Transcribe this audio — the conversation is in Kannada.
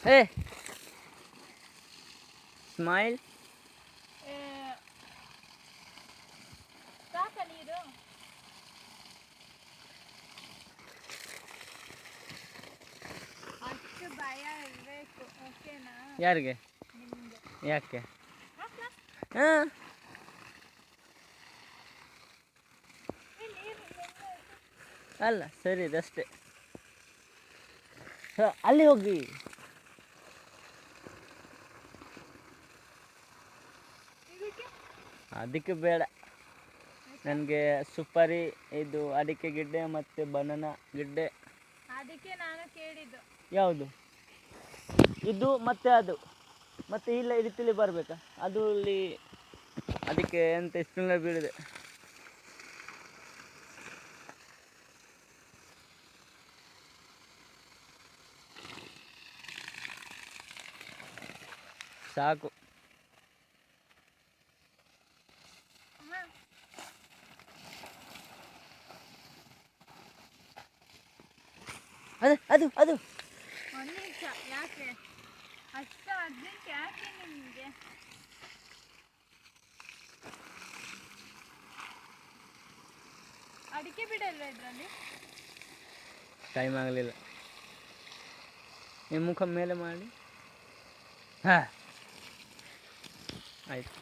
Hey, smile. ಸಾಕ ನೀರು ಅಷ್ಟು ಭಯ ಇರಬೇಕು ಓಕೆನಾ ಯಾರಿಗೆ? ನಿಮ್ಗೆ ಯಾಕೆ? ಹಾಕ್ಲಾ? ಹಾಂ ನೀರು ಅಲ್ಲ ಸರಿ ಇದಷ್ಟೇ. ಅಲ್ಲಿ ಹೋಗಿ. ಇದಕ್ಕೆ ಅದಕ್ಕೆ ಬೇಡ ನನಗೆ. ಸುಪಾರಿ, ಇದು ಅಡಿಕೆ ಗಿಡ್ಡೆ ಮತ್ತು ಬನಾನಾ ಗಿಡ್ಡೆ. ಅದಕ್ಕೆ ನಾನು ಕೇಳಿದ್ದು. ಯಾವುದು? ಇದು ಮತ್ತೆ ಅದು ಮತ್ತೆ ಇಲ್ಲ ಇಡಿತಿಲಿ ಬರಬೇಕಾ? ಅದು ಇಲ್ಲಿ ಅದಕ್ಕೆ ಎಂತ ಸ್ಪ್ರಿಂಗ್ಲರ್ ಬೀಳಿದೆ. ಸಾಕು. ಅದು ಅದು ಅದು ಒಂದು ನಿಮಿಷ. ಯಾಕೆ ಅಷ್ಟು ಅರ್ಜೆಂಟ್ ಯಾಕೆ ನಿಮಗೆ? ಅಡಿಕೆ ಬಿಡಲ್ವ ಇದರಲ್ಲಿ? ಟೈಮ್ ಆಗಲಿಲ್ಲ. ನಿಮ್ಮ ಮುಖ ಮೇಲೆ ಮಾಡಿ. ಹಾಂ ಆಯ್ತು.